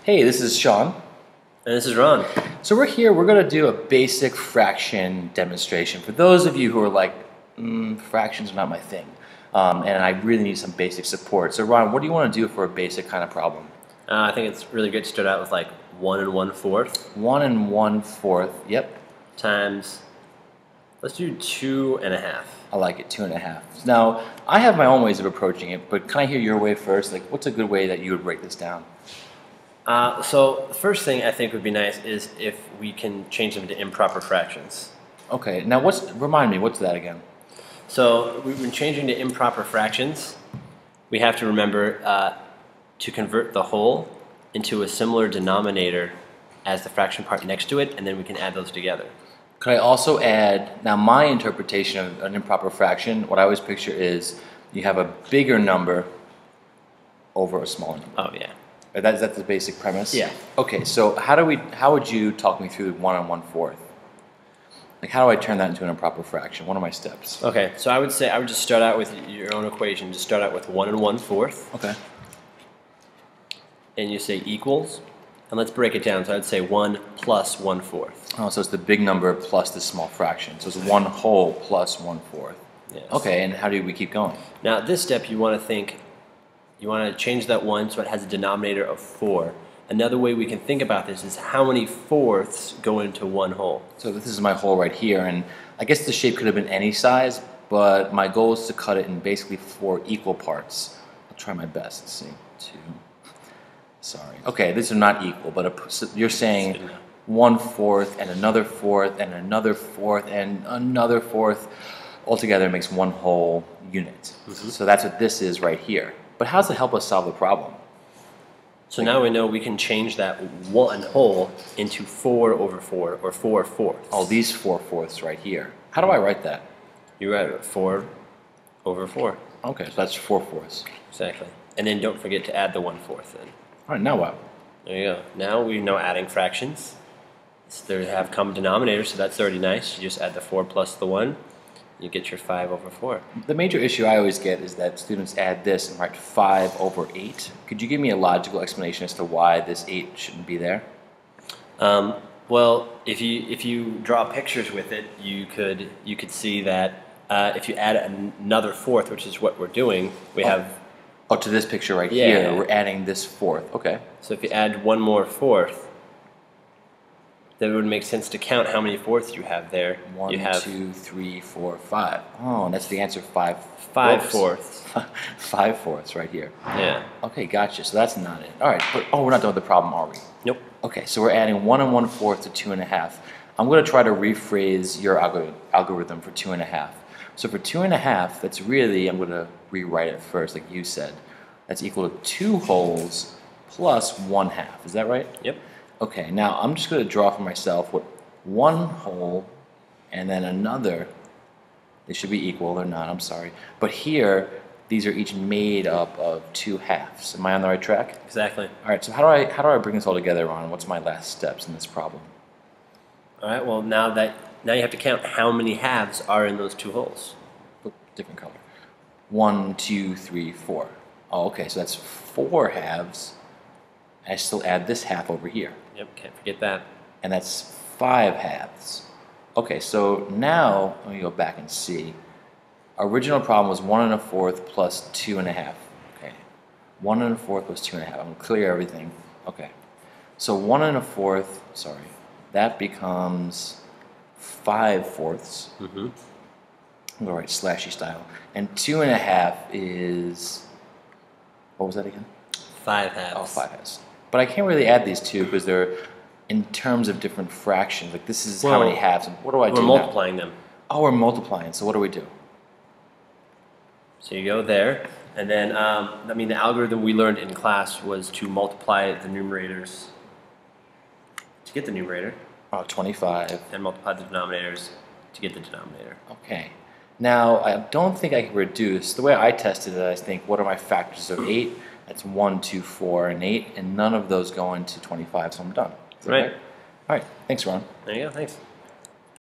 Hey, this is Shaun. And this is Ron. So we're here, we're going to do a basic fraction demonstration. For those of you who are like, fractions are not my thing, and I really need some basic support. So Ron, what do you want to do for a basic kind of problem? I think it's really good to start out with like 1 1/4. 1 1/4, yep. Times, let's do 2.5. I like it, 2.5. Now, I have my own ways of approaching it, but can I hear your way first? Like, what's a good way that you would break this down? So the first thing I think would be nice is if we can change them to improper fractions. Okay, now remind me, what's that again? So when changing to improper fractions, we have to remember to convert the whole into a similar denominator as the fraction part next to it, and then we can add those together. Could I also add, now my interpretation of an improper fraction, what I always picture is you have a bigger number over a smaller number. Oh yeah. That's the basic premise? Yeah. Okay, so how would you talk me through 1 1/4? Like, how do I turn that into an improper fraction? What are my steps? Okay, so I would say I would just start out with your own equation. Just start out with 1 1/4. Okay. And you say equals, and let's break it down. So I'd say 1 plus 1/4. Oh, so it's the big number plus the small fraction. So it's 1 whole plus 1/4. Yes. Okay, and how do we keep going? Now at this step, you want to change that 1 so it has a denominator of 4. Another way we can think about this is how many fourths go into 1 whole. So this is my whole right here, and I guess the shape could have been any size, but my goal is to cut it in basically 4 equal parts. I'll try my best. Let's see, 2. Sorry. Okay, these are not equal, but so you're saying 1/4 and another fourth and another fourth and another fourth. Altogether it makes 1 whole unit. Mm-hmm. So that's what this is right here. But how does it help us solve the problem? So now we know we can change that 1 whole into 4 over 4, or 4 fourths. Oh, these 4 fourths right here. How do I write that? You write it 4 over 4. Okay, so that's 4 fourths. Exactly. And then don't forget to add the 1/4 in. All right, now what? There you go. Now we know adding fractions. They have common denominators, so that's already nice. You just add the 4 plus the 1. You get your 5 over 4. The major issue I always get is that students add this and write 5 over 8. Could you give me a logical explanation as to why this 8 shouldn't be there? Well, if you draw pictures with it, you could see that if you add another fourth, which is what we're doing, we have. Oh, to this picture right Yeah. here, we're adding this fourth. Okay. So if you add 1 more fourth, then it would make sense to count how many fourths you have there. 1, 2, 3, 4, 5. Oh, and that's the answer. 5. 5 fourths. 5 fourths right here. Yeah. Okay, gotcha. So that's not it. All right, but we're not done with the problem, are we? Nope. Okay, so we're adding 1 1/4 to 2.5. I'm going to try to rephrase your algorithm for 2.5. So for 2.5, that's really, I'm going to rewrite it first, like you said. That's equal to 2 wholes plus 1/2. Is that right? Yep. Okay, now I'm just going to draw for myself what 1 whole and then another. They should be equal. They're not. I'm sorry. But here, these are each made up of 2 halves. Am I on the right track? Exactly. All right. So how do I bring this all together, Ron? What's my last steps in this problem? All right. Well, now you have to count how many halves are in those 2 holes. Look, different color. 1, 2, 3, 4. Oh, okay. So that's 4 halves. I still add this half over here. Yep. Can't forget that. And that's 5 halves. Okay, so now, let me go back and see. Our original problem was 1 1/4 plus 2.5. Okay, 1 1/4 plus 2.5. I'm going to clear everything. Okay, so 1 1/4, sorry, that becomes 5 fourths. Mm-hmm. I'm going to write slashy style. And 2.5 is, what was that again? 5 halves. Oh, 5 halves. But I can't really add these two because they're in terms of different fractions. Like, this is how many halves. What do I do We're now? multiplying them. Oh, we're multiplying. So what do we do? So you go there, and then the algorithm we learned in class was to multiply the numerators to get the numerator, Oh, 25. and multiply the denominators to get the denominator. Okay. Now, I don't think I can reduce. The way I tested it, I think, what are my factors of 8? That's 1, 2, 4, and 8, and none of those go into 25, so I'm done. Is that Right. All right. Thanks, Ron. There you go. Thanks.